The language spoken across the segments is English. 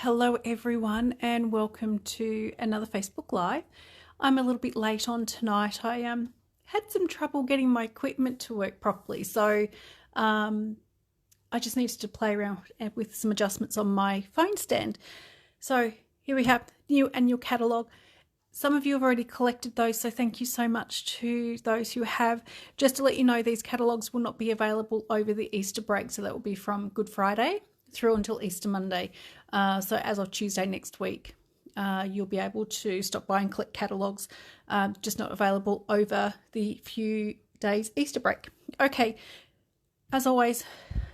Hello everyone and welcome to another Facebook Live. I'm a little bit late on tonight. I had some trouble getting my equipment to work properly, so I just needed to play around with some adjustments on my phone stand. So here we have new annual catalogue. Some of you have already collected those, so thank you so much to those who have. Just to let you know, these catalogues will not be available over the Easter break, so that will be from Good Friday through until Easter Monday. So as of Tuesday next week, you'll be able to stop by and collect catalogues, just not available over the few days Easter break. Okay, as always,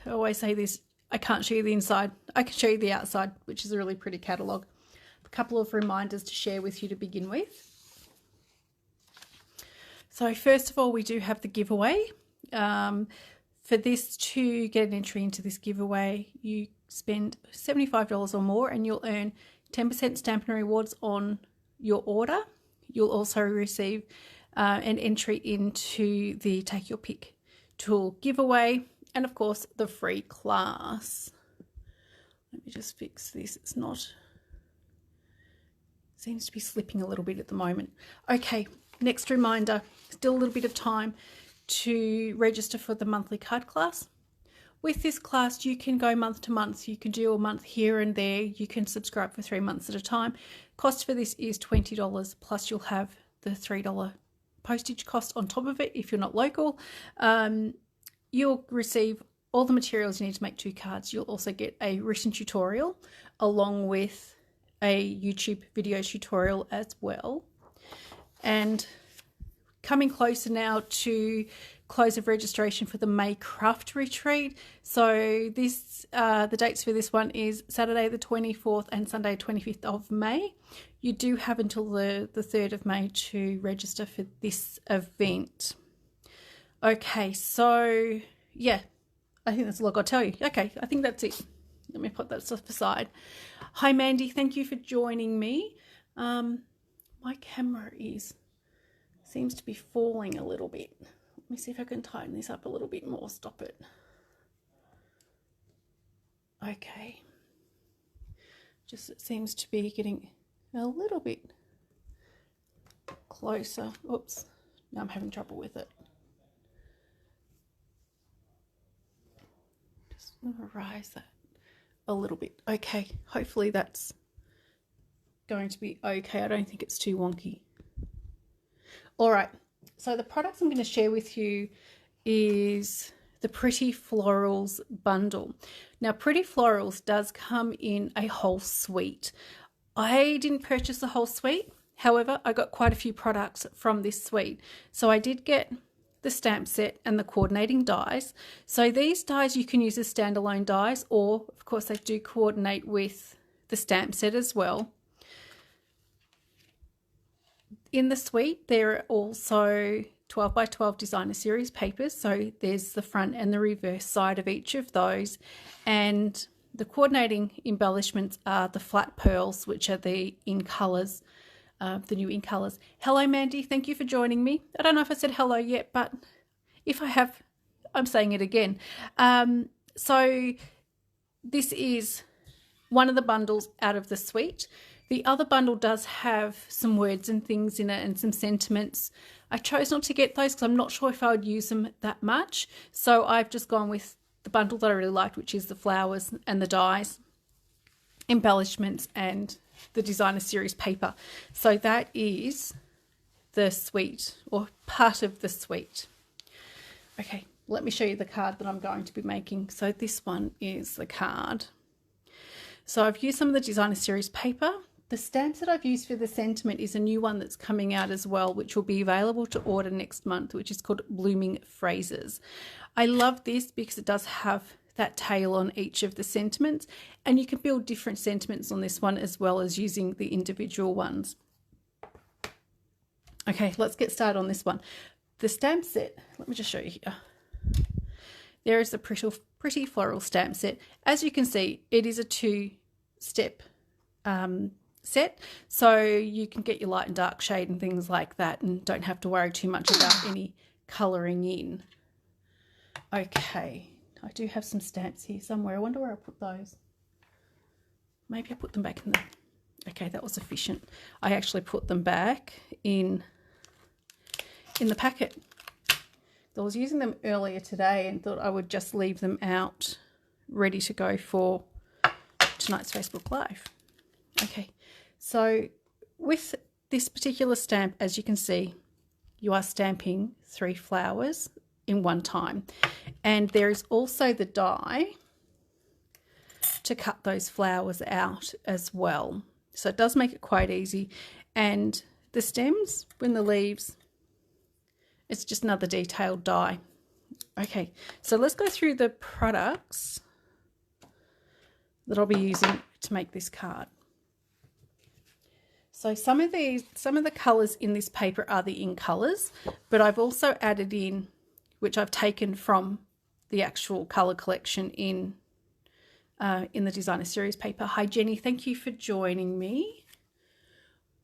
I always say this, I can't show you the inside. I can show you the outside, which is a really pretty catalogue. A couple of reminders to share with you to begin with. So first of all, we do have the giveaway. For this, to get an entry into this giveaway, you spend $75 or more and you'll earn 10% Stampin' Rewards on your order. You'll also receive an entry into the Take Your Pick tool giveaway and, of course, the free class. Let me just fix this. It's not... seems to be slipping a little bit at the moment. Okay, next reminder, still a little bit of time to register for the monthly card class. With this class, you can go month to month. You can do a month here and there. You can subscribe for 3 months at a time. Cost for this is $20, plus you'll have the $3 postage cost on top of it if you're not local. You'll receive all the materials you need to make 2 cards. You'll also get a written tutorial along with a YouTube video tutorial as well. And coming closer now to close of registration for the May Craft Retreat. So this, the dates for this one is Saturday the 24th and Sunday 25th of May. You do have until the 3rd of May to register for this event. Okay, so yeah, I think that's all I've got to tell you. Okay, I think that's it. Let me put that stuff aside. Hi Mandy, thank you for joining me. My camera seems to be falling a little bit. Let me see if I can tighten this up a little bit more. Stop it. Okay. Just it seems to be getting a little bit closer. Oops. Now I'm having trouble with it. Just going to rise that a little bit. Okay. Hopefully that's going to be okay. I don't think it's too wonky. All right, so the products I'm going to share with you is the Pretty Florals bundle. Now, Pretty Florals does come in a whole suite. I didn't purchase the whole suite. However, I got quite a few products from this suite. So I did get the stamp set and the coordinating dies. So these dies you can use as standalone dies, or of course they do coordinate with the stamp set as well. In the suite, there are also 12 by 12 designer series papers. So there's the front and the reverse side of each of those. And the coordinating embellishments are the flat pearls, which are the in colours, the new in colours. Hello, Mandy. Thank you for joining me. I don't know if I said hello yet, but if I have, I'm saying it again. So this is one of the bundles out of the suite. The other bundle does have some words and things in it and some sentiments. I chose not to get those because I'm not sure if I would use them that much. So I've just gone with the bundle that I really liked, which is the flowers and the dies, embellishments and the designer series paper. So that is the suite, or part of the suite. Okay, let me show you the card that I'm going to be making. So this one is the card. So I've used some of the designer series paper. The stamps that I've used for the sentiment is a new one that's coming out as well, which will be available to order next month, which is called Blooming Phrases. I love this because it does have that tail on each of the sentiments, and you can build different sentiments on this one as well as using the individual ones. Okay, let's get started on this one. The stamp set, let me just show you here. There is the Pretty Floral stamp set. As you can see, it is a 2-step set, so you can get your light and dark shade and things like that and don't have to worry too much about any colouring in. Okay, I do have some stamps here somewhere. I wonder where I put those. maybe I put them back in the, okay, that was efficient. I actually put them back in the packet. I was using them earlier today and thought I would just leave them out ready to go for tonight's Facebook Live. Okay, so with this particular stamp, as you can see, you are stamping 3 flowers in one time. And there is also the die to cut those flowers out as well. So it does make it quite easy. And the stems, when the leaves, it's just another detailed die. Okay, so let's go through the products that I'll be using to make this card. So some of the colours in this paper are the ink colours, but I've also added in, which I've taken from the actual colour collection in the designer series paper. Hi Jenny, thank you for joining me.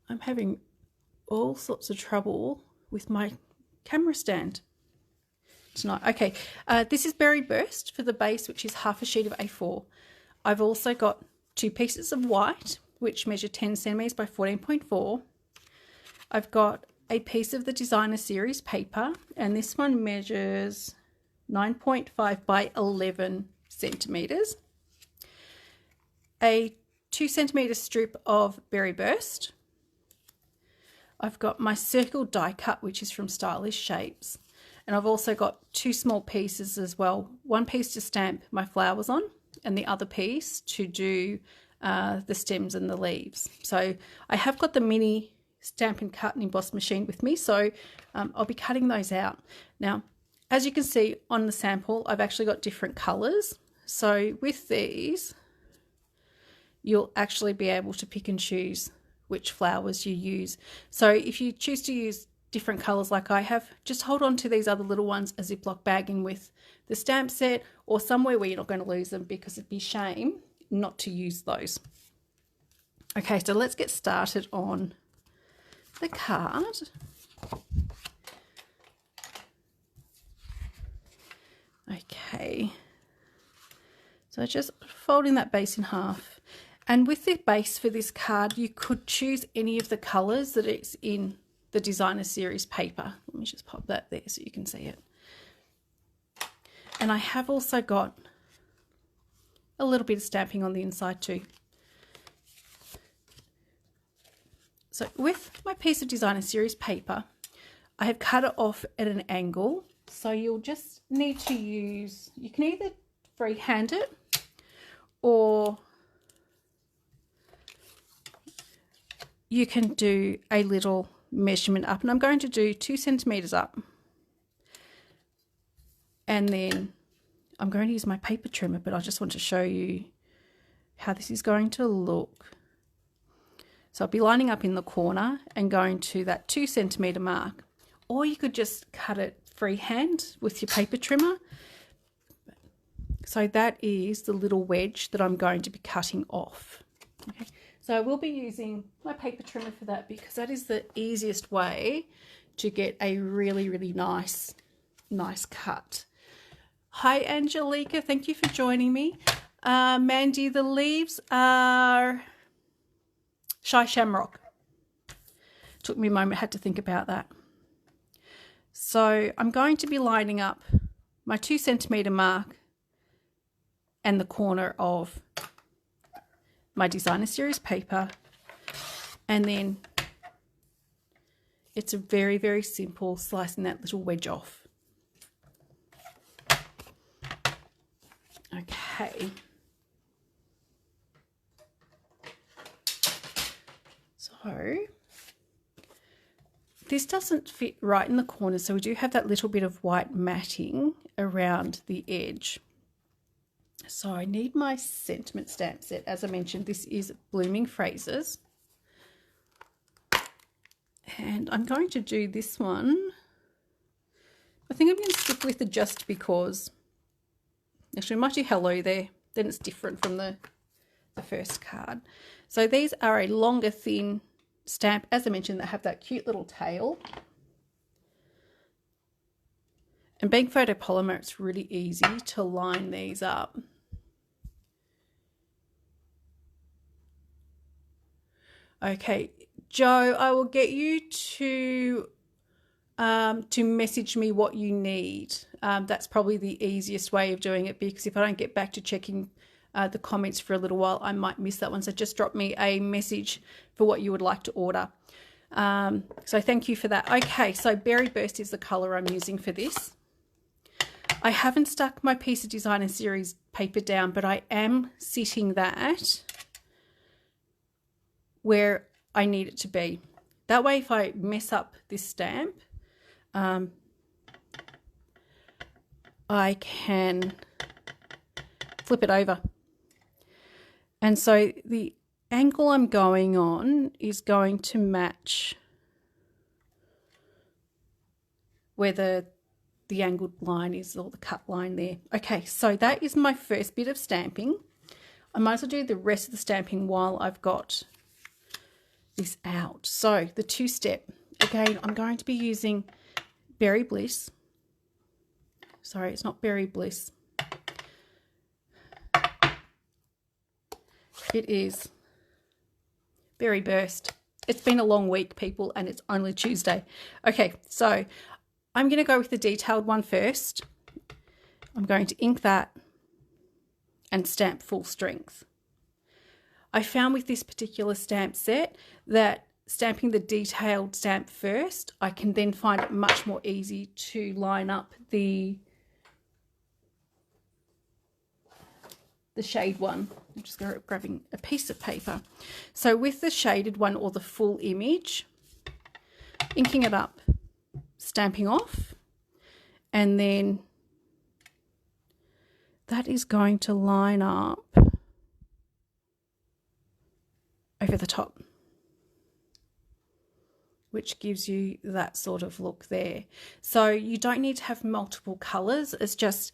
I'm having all sorts of trouble with my camera stand tonight. Okay, this is Berry Burst for the base, which is half a sheet of A4. I've also got 2 pieces of white, which measure 10 centimetres by 14.4. I've got a piece of the designer series paper, and this one measures 9.5 by 11 centimetres. A 2 centimetre strip of Berry Burst. I've got my circle die cut, which is from Stylish Shapes. And I've also got 2 small pieces as well. One piece to stamp my flowers on and the other piece to do the stems and the leaves. So I have got the mini stamp and cut and emboss machine with me. So I'll be cutting those out. Now, as you can see on the sample, I've actually got different colours. So with these, you'll actually be able to pick and choose which flowers you use. So if you choose to use different colours like I have, just hold on to these other little ones, a Ziploc bagging with the stamp set, or somewhere where you're not going to lose them, because it'd be shame not to use those. Okay, so let's get started on the card. Okay, so just folding that base in half. And with the base for this card, you could choose any of the colours that it's in the designer series paper. Let me just pop that there so you can see it. And I have also got a little bit of stamping on the inside too. So with my piece of designer series paper, I have cut it off at an angle. So you'll just need to use, you can either freehand it, or you can do a little measurement up, and I'm going to do 2 centimetres up, and then I'm going to use my paper trimmer, but I just want to show you how this is going to look. So I'll be lining up in the corner and going to that 2 centimetre mark, or you could just cut it freehand with your paper trimmer. So that is the little wedge that I'm going to be cutting off. Okay. So I will be using my paper trimmer for that, because that is the easiest way to get a really, really nice cut. Hi, Angelica. Thank you for joining me. Mandy, the leaves are Shy Shamrock. Took me a moment, had to think about that. So I'm going to be lining up my 2 centimetre mark and the corner of my designer series paper, and then it's a very, very simple slicing that little wedge off. Okay, so this doesn't fit right in the corner, so we do have that little bit of white matting around the edge. So I need my sentiment stamp set. As I mentioned, this is Blooming Phrases. And I'm going to do this one. I think I'm going to stick with the Just Because. Actually, I might do Hello there. Then it's different from the first card. So these are a longer, thin stamp. As I mentioned, they have that cute little tail. And being photopolymer, it's really easy to line these up. Okay, Joe, I will get you to message me what you need. That's probably the easiest way of doing it, because if I don't get back to checking the comments for a little while, I might miss that one. So just drop me a message for what you would like to order. So thank you for that. Okay, so Berry Burst is the colour I'm using for this. I haven't stuck my piece of designer series paper down, but I am sitting that where I need it to be. That way, if I mess up this stamp, I can flip it over. And so the angle I'm going on is going to match where the angled line is, or the cut line there. Okay, so that is my first bit of stamping. I might as well do the rest of the stamping while I've got this out. So the two-step, again, I'm going to be using Berry Bliss. Sorry, it's not Berry Bliss. It is Berry Burst. It's been a long week, people, and it's only Tuesday. Okay, so I'm going to go with the detailed one first. I'm going to ink that and stamp full strength. I found with this particular stamp set that stamping the detailed stamp first, I can then find it much more easy to line up the shade one. I'm just grabbing a piece of paper. So with the shaded one, or the full image, inking it up, stamping off, and then that is going to line up over the top, which gives you that sort of look there. So you don't need to have multiple colours. It's just,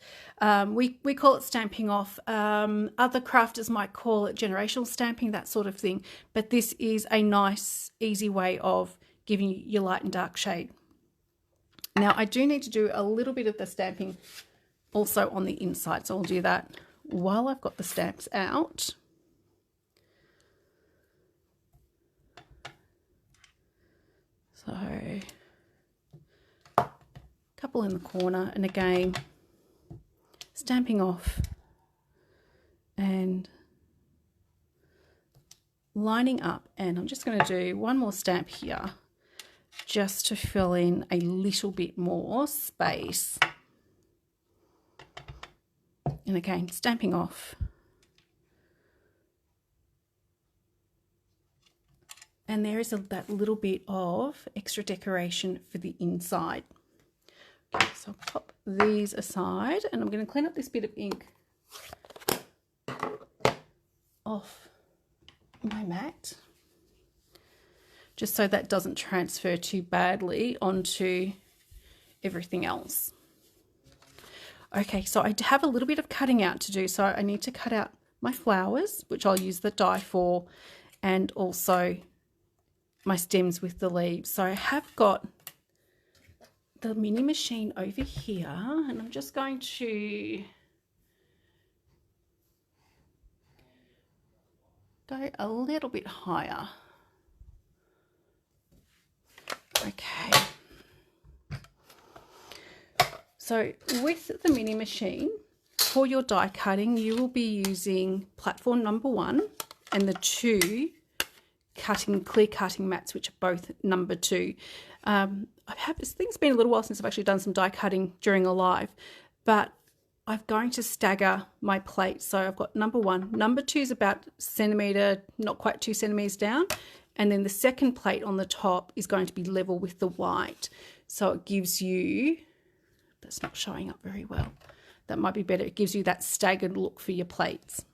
we call it stamping off. Other crafters might call it generational stamping, that sort of thing. But this is a nice, easy way of giving you your light and dark shade. Now, I do need to do a little bit of the stamping also on the inside. So I'll do that while I've got the stamps out. So a couple in the corner, and again stamping off and lining up. And I'm just going to do one more stamp here just to fill in a little bit more space. And again, stamping off. And there is that little bit of extra decoration for the inside. Okay, so I'll pop these aside, and I'm going to clean up this bit of ink off my mat, just so that doesn't transfer too badly onto everything else. Okay, so I have a little bit of cutting out to do. So I need to cut out my flowers, which I'll use the die for, and also my stems with the leaves. So I have got the mini machine over here, and I'm just going to go a little bit higher. Okay. So with the mini machine, for your die cutting, you will be using platform number 1 and the 2 clear cutting mats, which are both number 2. It's been a little while since I've actually done some die cutting during a live, but I'm going to stagger my plates. So I've got number 1. Number 2 is about centimetre, not quite 2 centimetres down. And then the second plate on the top is going to be level with the white. So it gives you, that's not showing up very well. That might be better. It gives you that staggered look for your plates.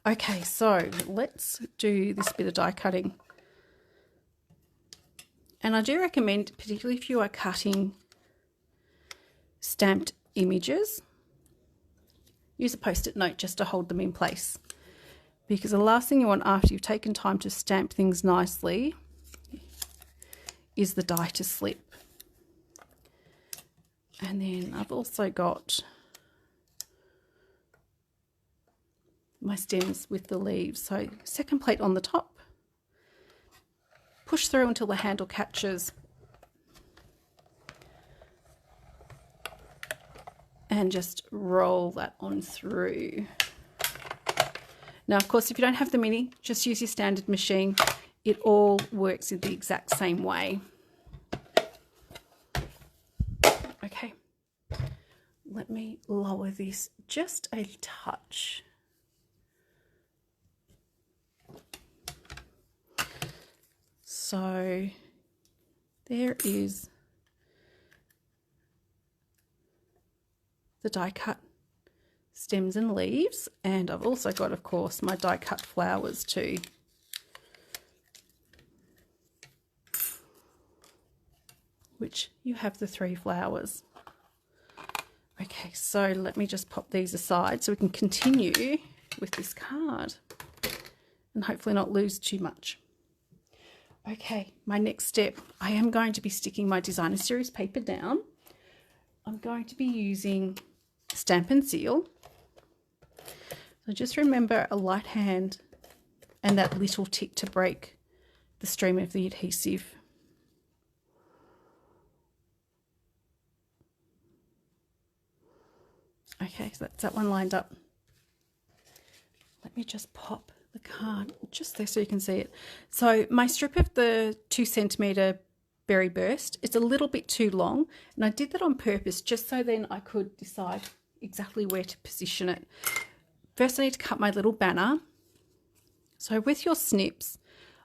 Okay, so let's do this bit of die cutting. And I do recommend, particularly if you are cutting stamped images, use a post-it note just to hold them in place. Because the last thing you want after you've taken time to stamp things nicely is the die to slip. And then I've also got my stems with the leaves. So second plate on the top, push through until the handle catches. And just roll that on through. Now, of course, if you don't have the mini, just use your standard machine. It all works in the exact same way. Okay, let me lower this just a touch. So there is the die cut stems and leaves, and I've also got, of course, my die cut flowers too. Which you have the 3 flowers. Okay, so let me just pop these aside so we can continue with this card and hopefully not lose too much. Okay, my next step, I am going to be sticking my designer series paper down. I'm going to be using Stamp and Seal. So just remember a light hand and that little tick to break the stream of the adhesive. Okay, so that's that one lined up. Let me just pop the card just there so you can see it. So my strip of the 2 centimetre berry burst, it's a little bit too long, and I did that on purpose just so then I could decide exactly where to position it. First I need to cut my little banner. So with your snips,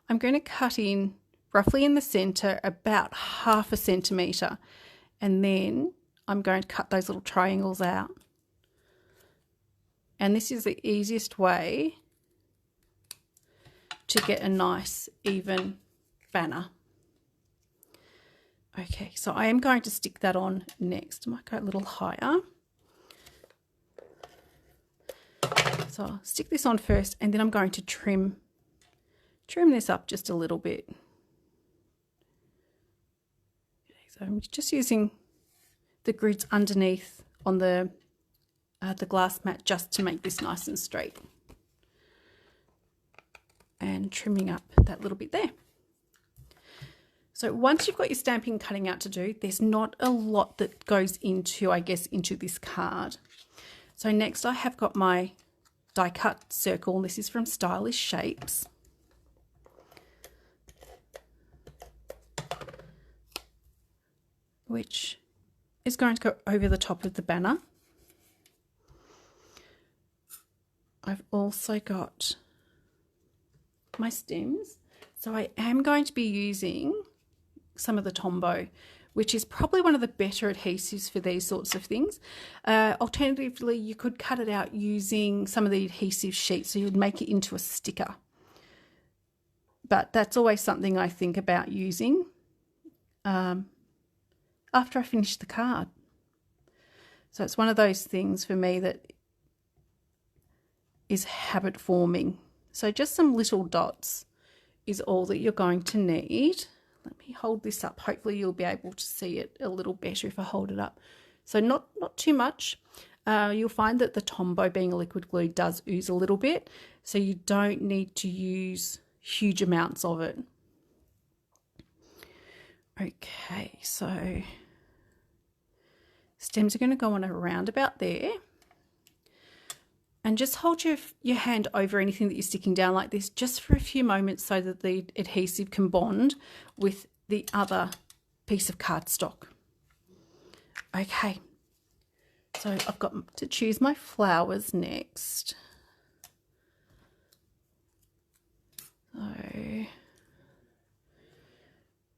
I'm going to cut in roughly in the centre about 1/2 centimetre, and then I'm going to cut those little triangles out. And this is the easiest way to get a nice even banner. Okay, so I am going to stick that on next. I might go a little higher. So I'll stick this on first, and then I'm going to trim this up just a little bit. Okay, so I'm just using the grids underneath on the glass mat just to make this nice and straight. And trimming up that little bit there. So once you've got your stamping and cutting out to do, there's not a lot that goes into, I guess, into this card. So next I have got my die cut circle. This is from Stylish Shapes. Which is going to go over the top of the banner. I've also got my stems. So I am going to be using some of the Tombow, which is probably one of the better adhesives for these sorts of things. Alternatively, you could cut it out using some of the adhesive sheets, so you'd make it into a sticker. But that's always something I think about using after I finish the card. So it's one of those things for me that is habit forming. So just some little dots is all that you're going to need. Let me hold this up. Hopefully you'll be able to see it a little better if I hold it up. So not too much. You'll find that the Tombow, being a liquid glue, does ooze a little bit. So you don't need to use huge amounts of it. Okay, so stems are going to go on around about there. And just hold your hand over anything that you're sticking down like this just for a few moments so that the adhesive can bond with the other piece of cardstock. Okay, so I've got to choose my flowers next. So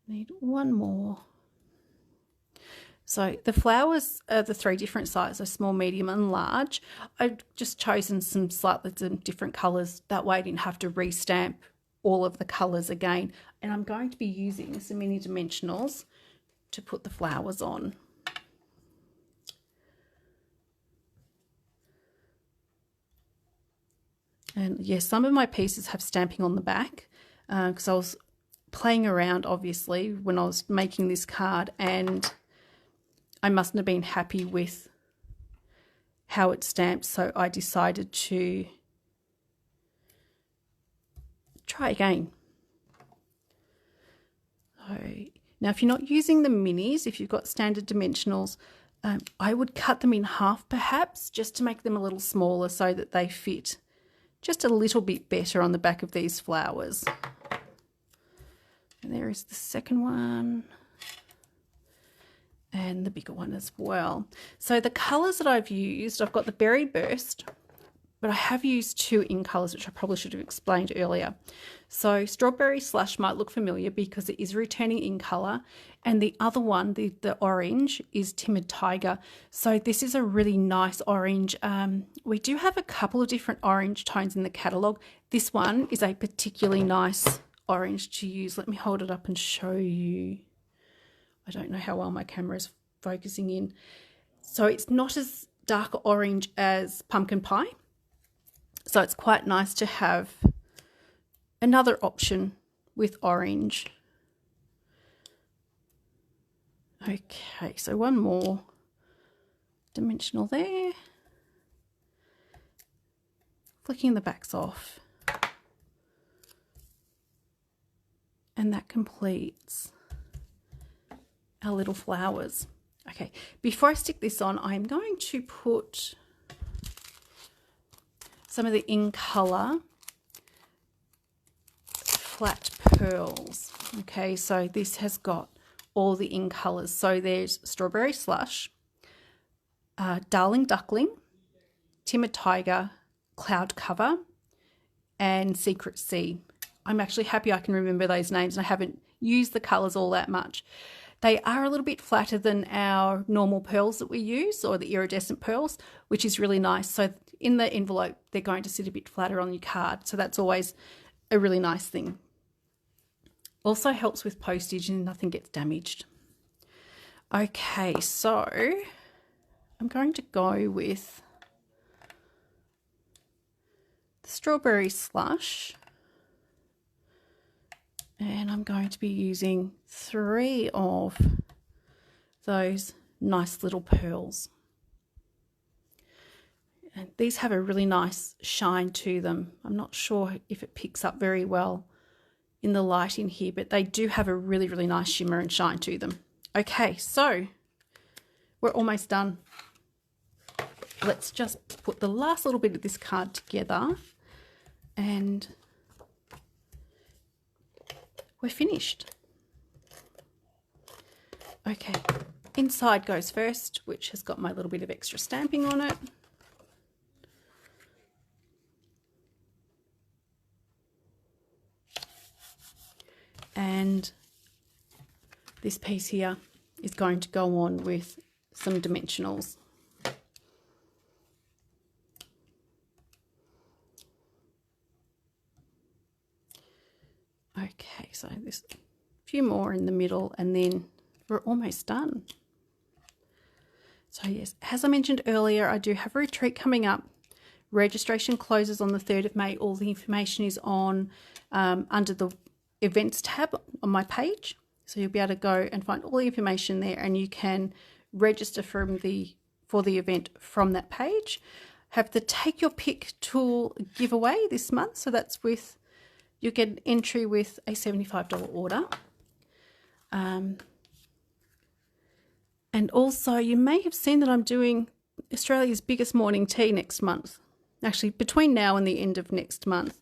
need one more. So the flowers are the 3 different sizes, small, medium and large. I've just chosen some slightly different colours. That way I didn't have to restamp all of the colours again. And I'm going to be using some mini dimensionals to put the flowers on. And yes, some of my pieces have stamping on the back because I was playing around, obviously, when I was making this card, and I mustn't have been happy with how it stamped, so I decided to try again. now if you're not using the minis, if you've got standard dimensionals, I would cut them in half perhaps, just to make them a little smaller so that they fit just a little bit better on the back of these flowers. And there is the second one. And the bigger one as well. So the colours that I've used, I've got the Berry Burst, but I have used two in colours, which I probably should have explained earlier. So Strawberry Slush might look familiar because it is returning in colour, and the other one, the orange, is Timid Tiger. So this is a really nice orange. We do have a couple of different orange tones in the catalogue. This one is a particularly nice orange to use. Let me hold it up and show you. I don't know how well my camera is focusing in. So it's not as dark orange as Pumpkin Pie. So it's quite nice to have another option with orange. Okay, so one more dimensional there. Flicking the backs off. And that completes our little flowers. Okay, before I stick this on, I'm going to put some of the in colour flat pearls. Okay, so this has got all the in colours. So there's Strawberry Slush, Darling Duckling, Timid Tiger, Cloud Cover, and Secret Sea. I'm actually happy I can remember those names, and I haven't used the colours all that much. They are a little bit flatter than our normal pearls that we use, or the iridescent pearls, which is really nice. So in the envelope, they're going to sit a bit flatter on your card. So that's always a really nice thing. Also helps with postage and nothing gets damaged. Okay, so I'm going to go with the Strawberry Slush. And I'm going to be using 3 of those nice little pearls. And these have a really nice shine to them. I'm not sure if it picks up very well in the light in here, but they do have a really, really nice shimmer and shine to them. Okay, so we're almost done. Let's just put the last little bit of this card together and we're finished. Okay, inside goes first, which has got my little bit of extra stamping on it. And this piece here is going to go on with some dimensionals. Okay, so there's a few more in the middle and then we're almost done. So yes, as I mentioned earlier, I do have a retreat coming up. Registration closes on the 3rd of May. All the information is on under the events tab on my page. So you'll be able to go and find all the information there and you can register for the event from that page. Have the Take Your Pick tool giveaway this month. So that's with, you get an entry with a $75 order. And also you may have seen that I'm doing Australia's biggest morning tea next month. Actually, between now and the end of next month.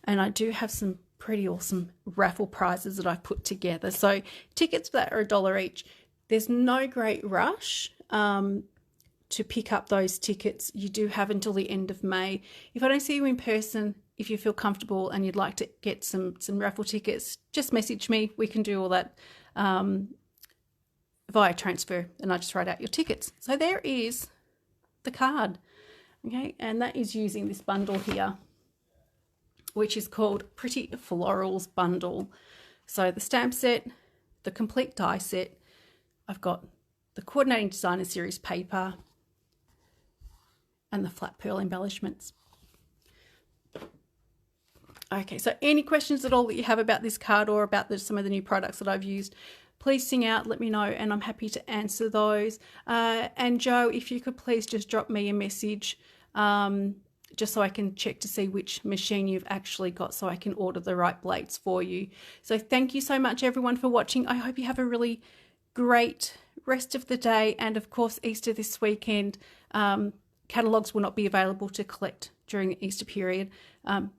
And I do have some pretty awesome raffle prizes that I've put together. So tickets for that are $1 each. There's no great rush to pick up those tickets. You do have until the end of May. If I don't see you in person, if you feel comfortable and you'd like to get some raffle tickets, just message me. We can do all that via transfer and I just write out your tickets. So there is the card. Okay, and that is using this bundle here, which is called Pretty Florals Bundle. So the stamp set, the complete die set, I've got the Coordinating Designer Series paper and the flat pearl embellishments. Okay, so any questions at all that you have about this card or about some of the new products that I've used, please sing out, let me know, and I'm happy to answer those. And Joe, if you could please just drop me a message just so I can check to see which machine you've actually got so I can order the right blades for you. So thank you so much everyone for watching. I hope you have a really great rest of the day, and of course Easter this weekend. Catalogues will not be available to collect during the Easter period.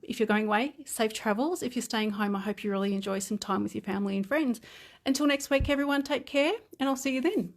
If you're going away, safe travels. If you're staying home, I hope you really enjoy some time with your family and friends. Until next week everyone, take care and I'll see you then.